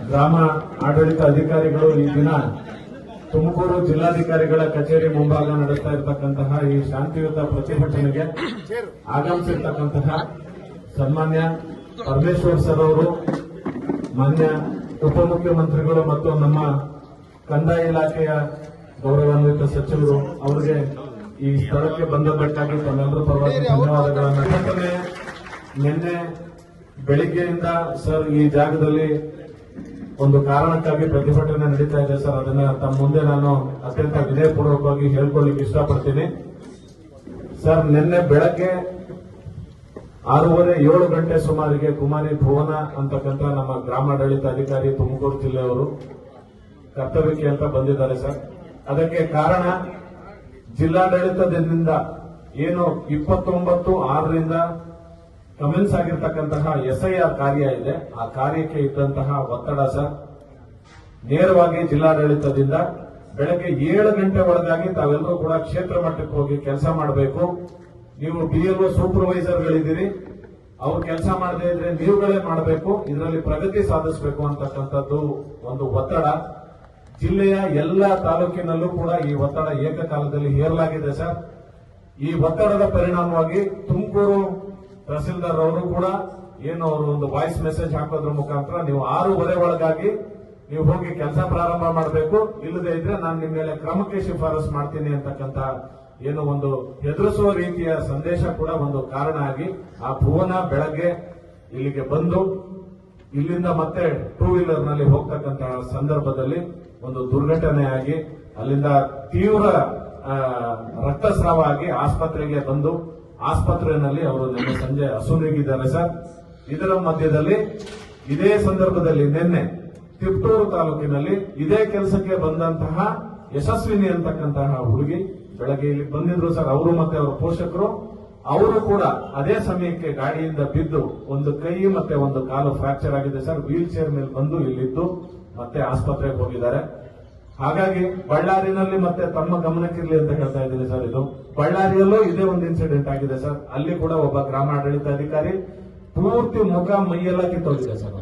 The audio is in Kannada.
ಗ್ರಾಮ ಆಡಳಿತ ಅಧಿಕಾರಿಗಳು ಈ ದಿನ ತುಮಕೂರು ಜಿಲ್ಲಾಧಿಕಾರಿಗಳ ಕಚೇರಿ ಮುಂಭಾಗ ನಡೆಸ್ತಾ ಇರತಕ್ಕಂತಹ ಈ ಶಾಂತಿಯುತ ಪ್ರತಿಭಟನೆಗೆ ಆಗಮಿಸಿರ್ತಕ್ಕಂತಹ ಸನ್ಮಾನ್ಯ ಪರಮೇಶ್ವರ್ ಸರ್ ಅವರು, ಮಾನ್ಯ ಉಪಮುಖ್ಯಮಂತ್ರಿಗಳು ಮತ್ತು ನಮ್ಮ ಕಂದಾಯ ಇಲಾಖೆಯ ಗೌರವಾನ್ವಿತ ಸಚಿವರು ಅವರಿಗೆ ಈ ಸ್ಥಳಕ್ಕೆ ಬಂದದ್ದಕ್ಕಾಗಿ ತಮ್ಮೆಲ್ಲರ ಪರವಾಗಿ ಧನ್ಯವಾದಗಳನ್ನು. ನಿನ್ನೆ ಬೆಳಿಗ್ಗೆಯಿಂದ ಸರ್ ಈ ಜಾಗದಲ್ಲಿ ಒಂದು ಕಾರಣಕ್ಕಾಗಿ ಪ್ರತಿಭಟನೆ ನಡೀತಾ ಇದೆ ಸರ್. ಅದನ್ನ ತಮ್ಮ ಮುಂದೆ ನಾನು ಅತ್ಯಂತ ವಿನಯಪೂರ್ವಕವಾಗಿ ಹೇಳ್ಕೊಳ್ಳಿಕ್ಕೆ ಇಷ್ಟಪಡ್ತೀನಿ ಸರ್. ನಿನ್ನೆ ಬೆಳಗ್ಗೆ 6:30-7 ಗಂಟೆ ಸುಮಾರಿಗೆ ಕುಮಾರಿ ಭುವನ ಅಂತಕ್ಕಂಥ ನಮ್ಮ ಗ್ರಾಮಾಡಳಿತ ಅಧಿಕಾರಿ ತುಮಕೂರು ಜಿಲ್ಲೆಯವರು ಕರ್ತವ್ಯಕ್ಕೆ ಅಂತ ಬಂದಿದ್ದಾರೆ ಸರ್. ಅದಕ್ಕೆ ಕಾರಣ ಜಿಲ್ಲಾಡಳಿತದಿಂದ ಏನು 29/6ರಿಂದ ಕಮೆನ್ಸ್ ಆಗಿರ್ತಕ್ಕಂತಹ SIR ಕಾರ್ಯ ಇದೆ, ಆ ಕಾರ್ಯಕ್ಕೆ ಇದ್ದಂತಹ ಒತ್ತಡ ಸರ್. ನೇರವಾಗಿ ಜಿಲ್ಲಾಡಳಿತದಿಂದ ಬೆಳಗ್ಗೆ 7 ಗಂಟೆ ಒಳಗಾಗಿ ತಾವೆಲ್ಲರೂ ಕೂಡ ಕ್ಷೇತ್ರ ಮಟ್ಟಕ್ಕೆ ಹೋಗಿ ಕೆಲಸ ಮಾಡಬೇಕು. ನೀವು BLO ಸೂಪರ್ವೈಸರ್ಗಳಿದ್ದೀರಿ, ಅವ್ರು ಕೆಲಸ ಮಾಡದೇ ಇದ್ರೆ ನೀವುಗಳೇ ಮಾಡಬೇಕು, ಇದರಲ್ಲಿ ಪ್ರಗತಿ ಸಾಧಿಸಬೇಕು ಅಂತಕ್ಕಂಥದ್ದು ಒಂದು ಒತ್ತಡ. ಜಿಲ್ಲೆಯ ಎಲ್ಲ ತಾಲೂಕಿನಲ್ಲೂ ಕೂಡ ಈ ಒತ್ತಡ ಏಕಕಾಲದಲ್ಲಿ ಹೇರಲಾಗಿದೆ ಸರ್. ಈ ಒತ್ತಡದ ಪರಿಣಾಮವಾಗಿ ತುಮಕೂರು ತಹಸೀಲ್ದಾರ್ ಅವರು ಕೂಡ ಏನು ಅವರು ಒಂದು ವಾಯ್ಸ್ ಮೆಸೇಜ್ ಹಾಕೋದ್ರ ಮುಖಾಂತರ ನೀವು 6:30 ಒಳಗಾಗಿ ನೀವು ಹೋಗಿ ಕೆಲಸ ಪ್ರಾರಂಭ ಮಾಡಬೇಕು, ಇಲ್ಲದೇ ಇದ್ರೆ ನಾನು ನಿಮ್ಮ ಮೇಲೆ ಕ್ರಮಕ್ಕೆ ಶಿಫಾರಸು ಮಾಡ್ತೀನಿ ಅಂತಕ್ಕಂಥ ಏನು ಒಂದು ಹೆದರಿಸುವ ರೀತಿಯ ಸಂದೇಶ ಕೂಡ ಒಂದು ಕಾರಣ ಆಗಿ ಆ ಭುವನ ಬೆಳಗ್ಗೆ ಇಲ್ಲಿಗೆ ಬಂದು ಇಲ್ಲಿಂದ ಮತ್ತೆ 2 ವೀಲರ್ ನಲ್ಲಿ ಹೋಗ್ತಕ್ಕಂತಹ ಸಂದರ್ಭದಲ್ಲಿ ಒಂದು ದುರ್ಘಟನೆ ಆಗಿ ಅಲ್ಲಿಂದ ತೀವ್ರ ರಕ್ತಸ್ರಾವ ಆಗಿ ಆಸ್ಪತ್ರೆಗೆ ಬಂದು ಆಸ್ಪತ್ರೆಯಲ್ಲಿ ಅವರು ನಿನ್ನೆ ಸಂಜೆ ಅಸುನೀಗಿದ್ದಾರೆ ಸರ್. ಇದರ ಮಧ್ಯದಲ್ಲಿ ಇದೇ ಸಂದರ್ಭದಲ್ಲಿ ನಿನ್ನೆ ತಿಪ್ಟೂರು ತಾಲೂಕಿನಲ್ಲಿ ಇದೇ ಕೆಲಸಕ್ಕೆ ಬಂದಂತಹ ಯಶಸ್ವಿನಿ ಅಂತಕ್ಕಂತಹ ಹುಡುಗಿ ಬೆಳಗ್ಗೆ ಇಲ್ಲಿ ಬಂದಿದ್ರು ಸರ್. ಅವರು ಮತ್ತೆ ಅವರ ಪೋಷಕರು ಅವರು ಕೂಡ ಅದೇ ಸಮಯಕ್ಕೆ ಗಾಡಿಯಿಂದ ಬಿದ್ದು ಒಂದು ಕೈ ಮತ್ತೆ ಒಂದು ಕಾಲು ಫ್ರಾಕ್ಚರ್ ಆಗಿದೆ ಸರ್. ವೀಲ್ ಚೇರ್ ಮೇಲೆ ಬಂದು ಇಲ್ಲಿದ್ದು ಮತ್ತೆ ಆಸ್ಪತ್ರೆಗೆ ಹೋಗಿದ್ದಾರೆ. ಹಾಗಾಗಿ ಬಳ್ಳಾರಿನಲ್ಲಿ ಮತ್ತೆ ತಮ್ಮ ಗಮನಕ್ಕಿರಲಿ ಅಂತ ಹೇಳ್ತಾ ಇದ್ದೀನಿ ಸರ್. ಇದು ಬಳ್ಳಾರಿಯಲ್ಲೂ ಇದೇ ಒಂದು ಇನ್ಸಿಡೆಂಟ್ ಆಗಿದೆ ಸರ್. ಅಲ್ಲಿ ಕೂಡ ಒಬ್ಬ ಗ್ರಾಮಾಡಳಿತ ಅಧಿಕಾರಿ ಪೂರ್ತಿ ಮುಖ ಮೈಯೆಲ್ಲ ಕಿತ್ತೋಗಿದೆ ಸರ್.